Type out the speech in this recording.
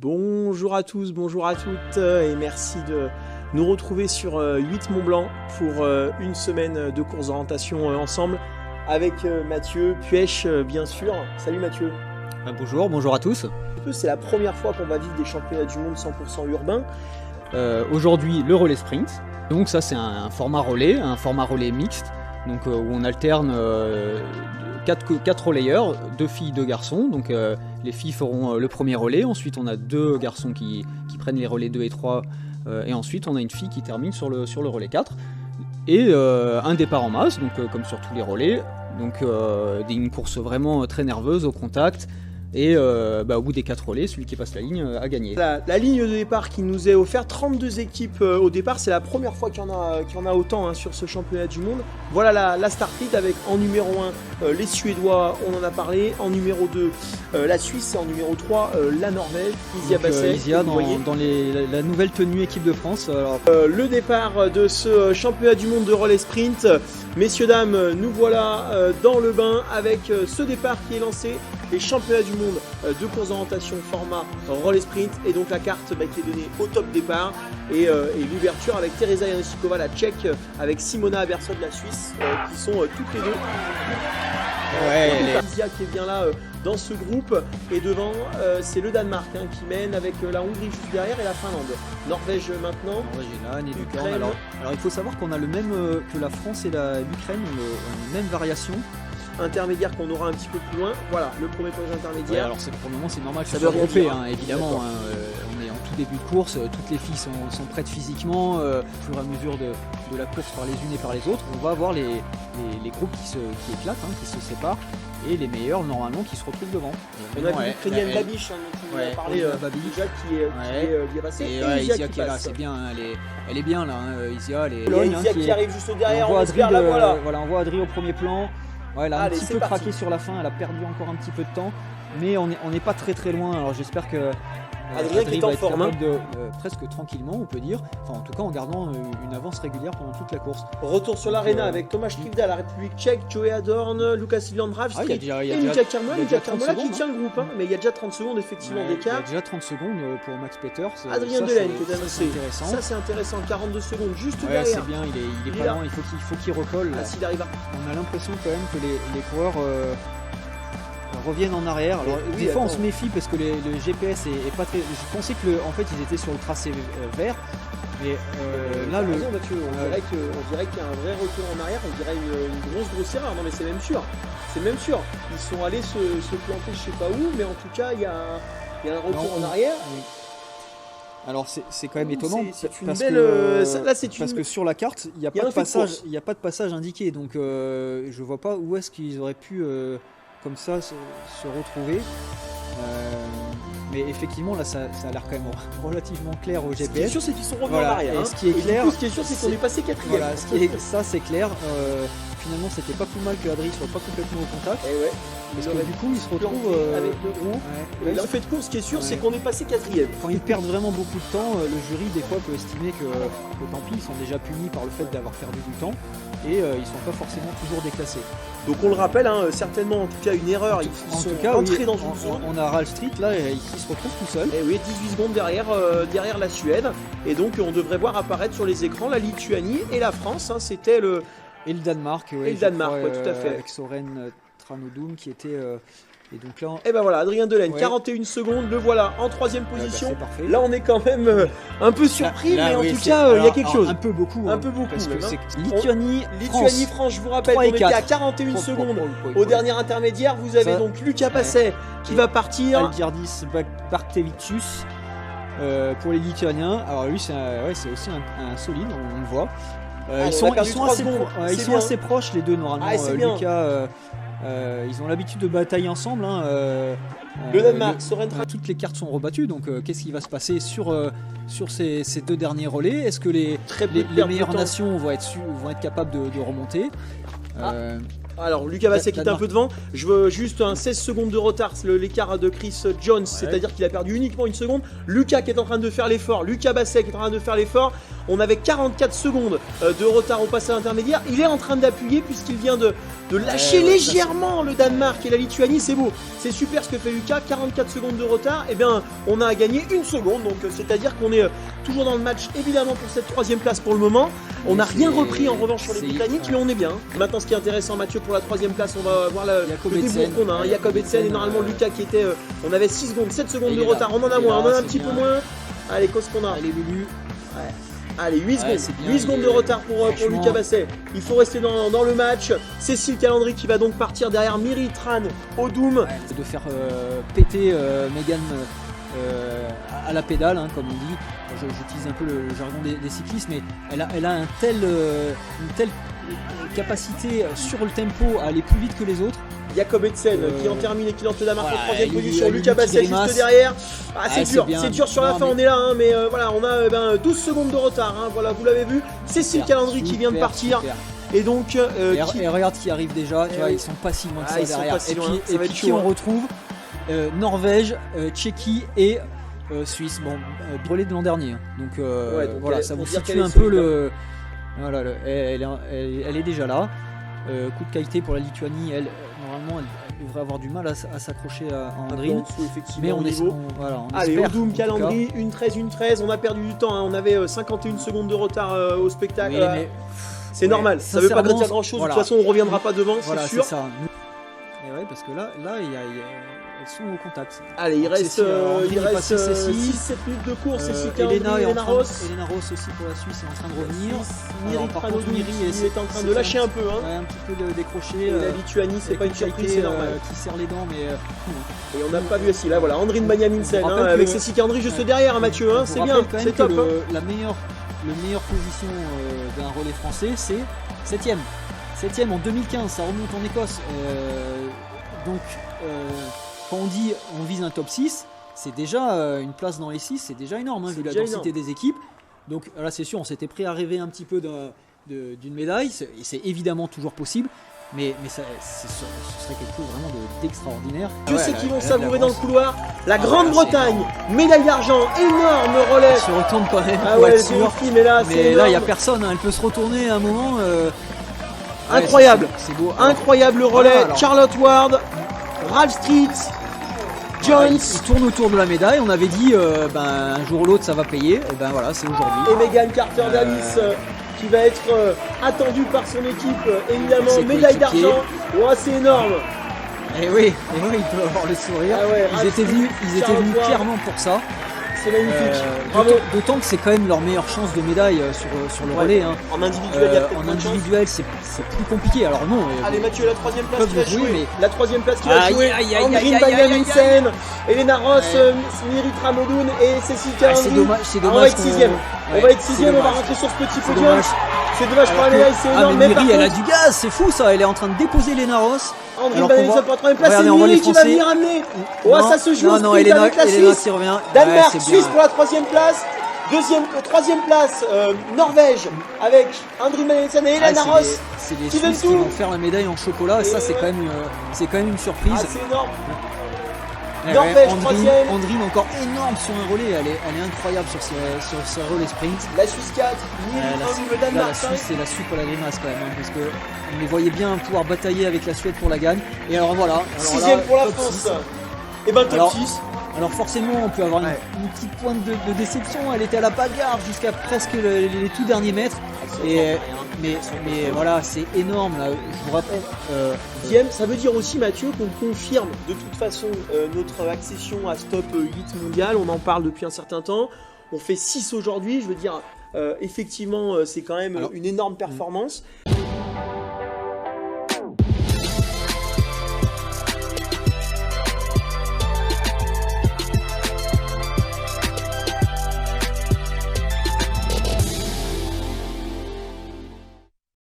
Bonjour à tous, bonjour à toutes et merci de nous retrouver sur 8 Mont Blanc pour une semaine de course d'orientation ensemble avec Mathieu Puech bien sûr. Salut Mathieu. Bonjour à tous. C'est la première fois qu'on va vivre des championnats du monde 100% urbain. Aujourd'hui le relais sprint, donc ça c'est un format relais mixte, donc où on alterne 4 relayeurs, 2 filles, 2 garçons, donc les filles feront le premier relais, ensuite on a 2 garçons qui prennent les relais 2 et 3, et ensuite on a une fille qui termine sur le relais 4, et un départ en masse, donc comme sur tous les relais, donc une course vraiment très nerveuse au contact. Et au bout des 4 relais, celui qui passe la ligne a gagné. La ligne de départ qui nous est offerte, 32 équipes au départ, c'est la première fois qu'il y en a autant sur ce championnat du monde. Voilà la start pit avec en numéro 1 les Suédois, on en a parlé, en numéro 2 la Suisse et en numéro 3 la Norvège, Isia Basset. Isia dans la nouvelle tenue équipe de France. Alors. Le départ de ce championnat du monde de relais sprint, messieurs dames, nous voilà dans le bain avec ce départ qui est lancé. Les championnats du monde de course d'orientation format relais sprint et donc la carte qui est donnée au top départ et l'ouverture avec Teresa Janošíková la tchèque avec Simona Aberson de la Suisse qui sont toutes les deux. Isia qui est bien là dans ce groupe et devant c'est le Danemark qui mène avec la Hongrie juste derrière et la Finlande. Norvège maintenant. Ukraine. Alors il faut savoir qu'on a le même que la France et l'Ukraine ont la même variation. Intermédiaire qu'on aura un petit peu plus loin. Voilà, le premier point intermédiaire. Alors pour le moment c'est normal que ça soit groupé, évidemment. On est en tout début de course, toutes les filles sont prêtes physiquement. Au fur et à mesure de la course par les unes et par les autres, on va avoir les groupes qui éclatent, qui se séparent, et les meilleurs normalement qui se retrouvent devant. On a vu l'Ukrainienne Babiche, dont on a parlé déjà, qui est passée. Et Isia qui est là, c'est bien, elle est bien là, Isia. Isia qui arrive juste derrière, on espère la voilà. Voilà, on voit Adri au premier plan. Ouais, elle a un petit peu craqué sur la fin, elle a perdu encore un petit peu de temps, mais on n'est pas très loin, alors j'espère que Adrien qui est en forme presque tranquillement on peut dire, enfin en tout cas en gardant une avance régulière pendant toute la course. Retour sur l'aréna avec Tomáš Krivda, la République tchèque, Joey Adorn, Lucas Ilandravski et Lucia Kermola qui tient le groupe, mais il y a déjà 30 secondes effectivement d'écart. Il y a déjà 30 secondes pour Max Peters. Adrien Delaine qui est annoncé, ça c'est intéressant, 42 secondes juste derrière. C'est bien, il est pas loin, il faut qu'il recolle. S'il arrive à... On a l'impression quand même que les coureurs reviennent en arrière. Alors, des fois on se méfie parce que le GPS est pas très. Je pensais que en fait ils étaient sur le tracé vert, mais là Mathieu, on dirait qu'il y a un vrai retour en arrière, on dirait une grosse erreur. Non mais c'est même sûr. Ils sont allés se planter je sais pas où, mais en tout cas il y a un retour en arrière. Oui. Alors c'est quand même étonnant parce que sur la carte il n'y a pas de passage indiqué, donc je vois pas où est-ce qu'ils auraient pu comme ça se retrouver, mais effectivement là ça a l'air quand même relativement clair au GPS. Ce qui est sûr c'est qu'ils sont revenus en arrière. Ce qui est clair, ce qui est sûr c'est qu'on est passé 4ème. Voilà, ça c'est clair. Finalement c'était pas plus mal que Adri soit pas complètement au contact. Parce que du coup ils se retrouvent avec le groupe. Et en fait de course, ce qui est sûr c'est qu'on est passé 4ème. Quand ils perdent vraiment beaucoup de temps, le jury des fois peut estimer que tant pis, ils sont déjà punis par le fait d'avoir perdu du temps et ils sont pas forcément toujours déclassés. Donc on le rappelle, certainement en tout cas une erreur, ils sont entrés dans une zone. On a Ralf Street là qui se retrouve tout seul. Et oui, 18 secondes derrière la Suède. Et donc on devrait voir apparaître sur les écrans la Lituanie et la France. C'était le... Et le Danemark, tout à fait. Avec Soren Tranodum qui était... Et donc là, et ben voilà, Adrien Delaine, 41 secondes, le voilà en 3ème position. Là on est quand même un peu surpris, mais en tout cas il y a quelque chose. Un peu beaucoup. Parce que c'est Lituanie, France, je vous rappelle, on était à 41 secondes au dernier intermédiaire. Vous avez donc Lucas Passet qui va partir. Algirdis Bartevicius pour les Lituaniens. Alors lui c'est aussi un solide, on le voit. Ils sont assez proches les deux normalement. Lucas. Ils ont l'habitude de batailler ensemble. Le Danemark, toutes les cartes sont rebattues, donc qu'est-ce qui va se passer sur ces 2 derniers relais? Est-ce que les meilleures nations vont être capables de remonter? Alors Lucas Basset qui est un peu devant, je veux juste 16 secondes de retard, l'écart de Chris Jones, c'est-à-dire qu'il a perdu uniquement une seconde. Lucas qui est en train de faire l'effort, Lucas Basset qui est en train de faire l'effort. On avait 44 secondes de retard au passage intermédiaire. Il est en train d'appuyer puisqu'il vient de lâcher légèrement le Danemark et la Lituanie. C'est beau, c'est super ce que fait Lucas. 44 secondes de retard. Et bien, on a gagné une seconde. Donc, c'est-à-dire qu'on est toujours dans le match, évidemment, pour cette 3e place pour le moment. On n'a rien repris en revanche sur les Britanniques, mais on est bien. Maintenant, ce qui est intéressant, Mathieu, pour la 3e place, on va voir le débours qu'on a. Jakob Edsen et normalement Lucas qui était. On avait 6 secondes, 7 secondes de retard. On en a moins, on en a un petit peu moins. Allez, qu'est-ce qu'on a? Allez, Lulu. Ouais. Allez, 8 secondes. Bien, 8 secondes de retard pour Lucas Basset. Il faut rester dans le match. Cécile Calandry qui va donc partir derrière Miri Tran au Doom. Ouais, de faire péter Megan à la pédale, hein, comme on dit. J'utilise un peu le jargon des cyclistes, mais elle a une telle capacité sur le tempo à aller plus vite que les autres. Jakob Edsen qui en termine et qui lance le Danemark en 3e position. Lucas Basset juste derrière. Ah, c'est dur sur la fin, on est là, hein, mais voilà, on a 12 secondes de retard. Hein, voilà, vous l'avez vu. Cécile Calandry qui vient de partir. Super. Et donc, et regarde qui arrive déjà. Tu vois, ils sont pas si loin que ça derrière. Et puis qui on retrouve Norvège, Tchéquie et Suisse. Bon, relais de l'an dernier. Donc, donc voilà, ça vous situe un peu le. Voilà, elle est déjà là. Coup de qualité pour la Lituanie, normalement elle devrait avoir du mal à s'accrocher à Andrine, mais on espère. Allez, au Doom Calandry, 1-13, on a perdu du temps, hein. On avait 51 secondes de retard au spectacle. Oui, mais c'est normal, ça veut pas dire grand chose, de toute façon on reviendra pas devant, c'est sûr. Ça. Et ouais, parce que là elles sont au contact. Allez, il reste 6-7 minutes de course. Elena Ross aussi pour la Suisse est en train de revenir. Miri est en train de lâcher un peu. Hein. Ouais, un petit peu de décrocher. La Lituanie, c'est pas une surprise, c'est normal. Qui serre les dents, mais. Et on n'a pas vu aussi. Là, voilà, Andrine Banyaminsen avec Cécile Calandry juste derrière, Mathieu. C'est bien, c'est top. La meilleure position d'un relais français, c'est 7ème. 7ème en 2015, ça remonte en Écosse. Donc. Quand on dit on vise un top 6, c'est déjà une place dans les 6, c'est déjà énorme, hein, vu la densité des équipes. Donc là, c'est sûr, on s'était prêt à rêver un petit peu d'une médaille, c'est évidemment toujours possible, mais ce serait quelque chose vraiment d'extraordinaire. Je sais qu'ils vont savourer dans le couloir. La Grande-Bretagne, médaille d'argent, énorme relais. Elle se retourne quand même. Ah ouais, c'est mais là, il n'y a personne, hein, elle peut se retourner à un moment. Incroyable, c'est beau. Incroyable relais. Charlotte Ward, Ralph Street, Jones. Il tourne autour de la médaille. On avait dit un jour ou l'autre ça va payer. Et ben voilà, c'est aujourd'hui. Et Megan Carter-Davis qui va être attendue par son équipe, évidemment, médaille d'argent. Ouais, c'est énorme. Et oui, il peut avoir le sourire. Ah ouais, ils étaient venus clairement pour ça. C'est magnifique. D'autant que c'est quand même leur meilleure chance de médaille sur le relais. Hein. En individuel, c'est plus compliqué. Alors non. Allez Mathieu, la 3ème place qui va jouer. Mais... La 3ème place qui va jouer. Andrine Banyaminsen, Elena Ross, Miri Tramodoun et Cécile Calandry. C'est dommage. On va être 6ème. On va être 6ème, on va rentrer sur ce petit podium. C'est dommage pour la médaille, c'est énorme. Mais Miri, elle a du gaz, c'est fou ça. Elle est en train de déposer Elena Ross. Andrine Banyaminsen pour la 3ème place, c'est Miri qui va venir amener. Ça se joue. Non, Elena avec la Suisse. Danemark, Suisse pour la 3ème place. 3ème place, Norvège avec Andrine Banyaminsen et Elena Ross. C'est les Suisses qui vont faire la médaille en chocolat. Et ça, c'est quand même une surprise. C'est énorme. Norvège, 3ème. Andrine encore énorme sur un relais, elle est incroyable sur ses relais sprint. La Suisse 4, le Danemark. La Suisse, c'est la suite pour la grimace quand même, hein, parce qu'on les voyait bien pouvoir batailler avec la Suède pour la gagne. Et alors voilà. 6ème pour la France. Et ben top 6. Alors forcément, on peut avoir une petite pointe de déception. Elle était à la bagarre jusqu'à presque les tout derniers mètres. Mais voilà, c'est énorme. Là. Je vous rappelle. Diem, ça veut dire aussi, Mathieu, qu'on confirme de toute façon notre accession à ce top 8 mondial. On en parle depuis un certain temps. On fait 6 aujourd'hui. Je veux dire, effectivement, c'est quand même une énorme performance.